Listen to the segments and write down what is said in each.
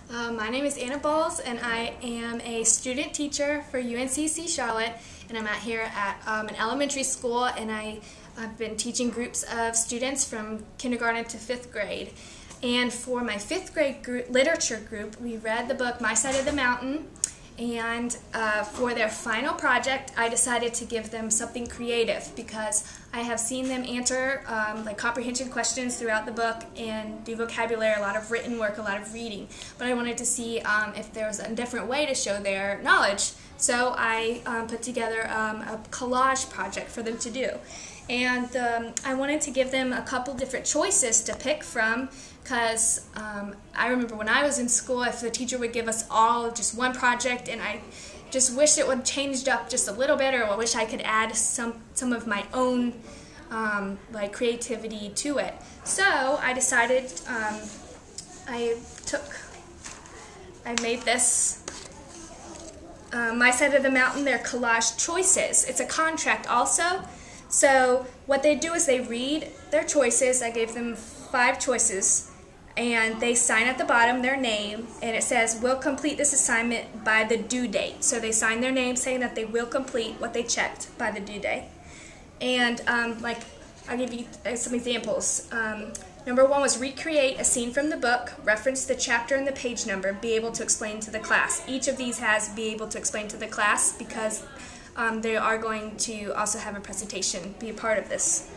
My name is Anna Bowles, and I am a student teacher for UNCC Charlotte, and I'm out here at an elementary school, and I've been teaching groups of students from kindergarten to 5th grade. And for my 5th grade literature group, we read the book My Side of the Mountain, and for their final project, I decided to give them something creative because I have seen them answer like comprehension questions throughout the book and do vocabulary, a lot of written work, a lot of reading. But I wanted to see if there was a different way to show their knowledge. So I put together a collage project for them to do. And I wanted to give them a couple different choices to pick from because I remember when I was in school, if the teacher would give us all just one project, and I just wish it would changed up just a little bit, or I wish I could add some of my own like creativity to it. So I decided I made this My Side of the Mountain, their collage choices. It's a contract also. So what they do is they read their choices. I gave them 5 choices, and they sign at the bottom their name, and it says, "Will complete this assignment by the due date." So they sign their name saying that they will complete what they checked by the due date. And like, I'll give you some examples. Number 1 was recreate a scene from the book, reference the chapter and the page number, be able to explain to the class. Each of these has be able to explain to the class because they are going to also have a presentation, be a part of this.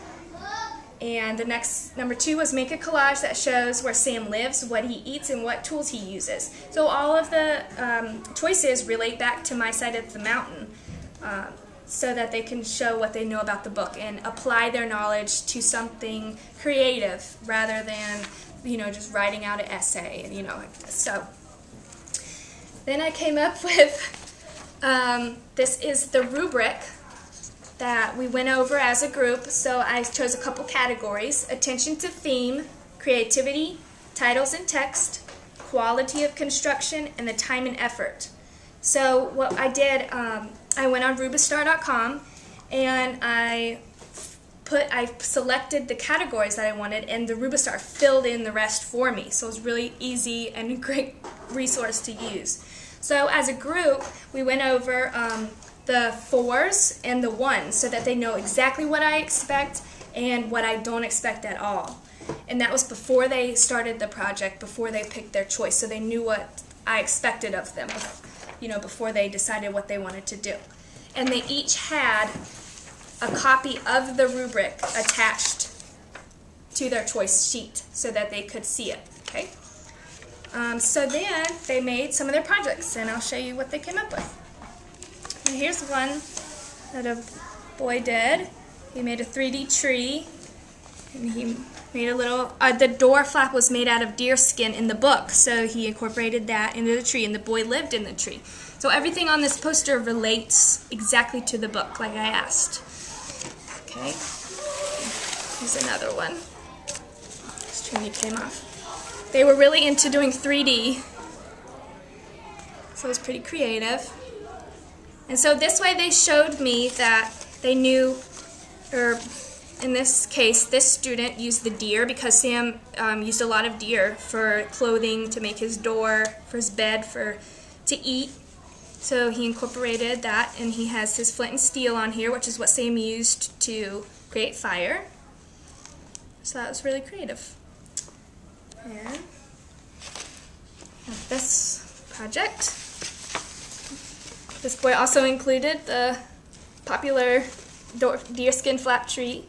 And the next, number 2 was make a collage that shows where Sam lives, what he eats, and what tools he uses. So all of the choices relate back to My Side of the Mountain so that they can show what they know about the book and apply their knowledge to something creative rather than, just writing out an essay, So then I came up with this is the rubric that we went over as a group. So I chose a couple categories: attention to theme, creativity, titles and text, quality of construction, and the time and effort. So what I did, I went on Rubistar.com and I selected the categories that I wanted, and the Rubistar filled in the rest for me. So it was really easy and a great resource to use. So as a group, we went over the 4s and the 1s so that they know exactly what I expect and what I don't expect at all. And that was before they started the project, before they picked their choice, so they knew what I expected of them, before they decided what they wanted to do. And they each had a copy of the rubric attached to their choice sheet so that they could see it. Okay. So then they made some of their projects, and I'll show you what they came up with. And here's one that a boy did. He made a 3D tree, and he made a little, the door flap was made out of deer skin in the book, so he incorporated that into the tree, and the boy lived in the tree. So everything on this poster relates exactly to the book, like I asked. Okay, here's another one. This tree came off. They were really into doing 3D, so it was pretty creative. And so this way they showed me that they knew, or in this case, this student used the deer because Sam used a lot of deer for clothing, to make his door, for his bed, to eat. So he incorporated that, and he has his flint and steel on here, which is what Sam used to create fire. So that was really creative. And this project. This boy also included the popular deerskin flap tree.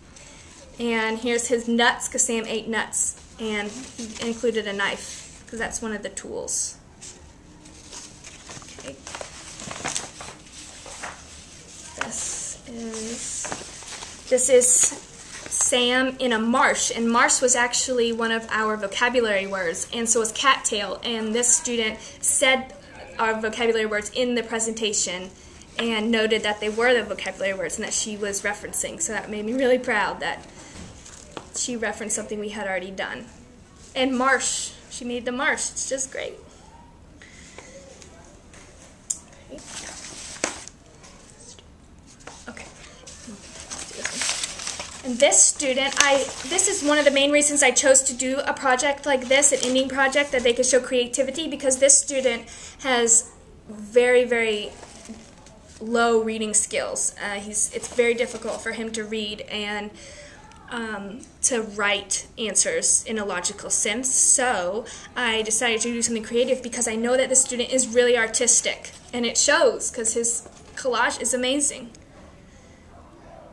And here's his nuts, because Sam ate nuts. And he included a knife, because that's one of the tools. Okay. This is Sam in a marsh, and marsh was actually one of our vocabulary words, and so was cattail, and this student said our vocabulary words in the presentation and noted that they were the vocabulary words and that she was referencing, so that made me really proud that she referenced something we had already done. And marsh, she made the marsh, it's just great. Okay. And this student, this is one of the main reasons I chose to do a project like this, an ending project, that they could show creativity, because this student has very, very low reading skills. It's very difficult for him to read and to write answers in a logical sense. So I decided to do something creative because I know that this student is really artistic, and it shows because his collage is amazing.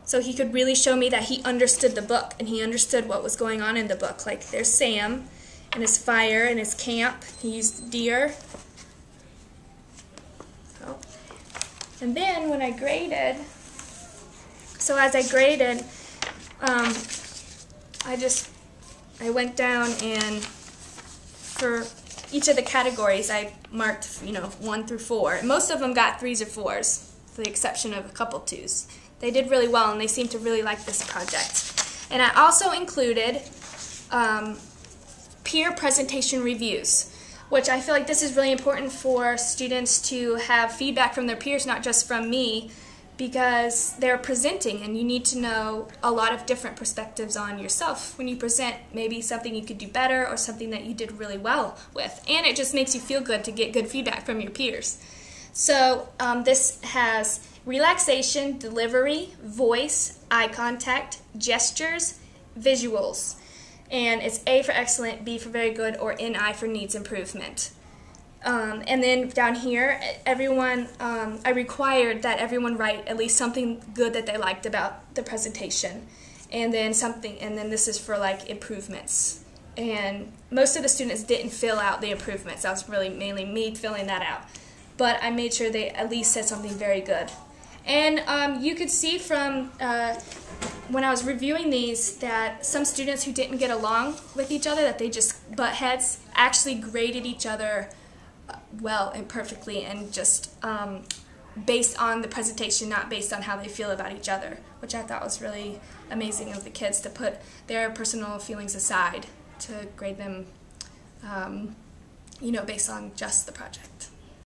So he could really show me that he understood the book, and he understood what was going on in the book. Like, there's Sam and his fire and his camp. He used deer. So, and then when I graded, as I graded, I went down, and for each of the categories I marked 1 through 4. And most of them got 3s or 4s, with the exception of a couple 2s. They did really well, and they seemed to really like this project. And I also included peer presentation reviews, which I feel like this is really important for students to have feedback from their peers, not just from me, because they're presenting, and you need to know a lot of different perspectives on yourself when you present. Maybe something you could do better, or something that you did really well with. And it just makes you feel good to get good feedback from your peers. So this has relaxation, delivery, voice, eye contact, gestures, visuals. And it's A for excellent, B for very good, or NI for needs improvement. And then down here, I required that everyone write at least something good that they liked about the presentation. And then this is for like improvements. And most of the students didn't fill out the improvements. That was really mainly me filling that out. But I made sure they at least said something very good. And you could see from when I was reviewing these that some students who didn't get along with each other, that they just butt heads, actually graded each other well and perfectly, and just based on the presentation, not based on how they feel about each other, which I thought was really amazing of the kids, to put their personal feelings aside to grade them based on just the project.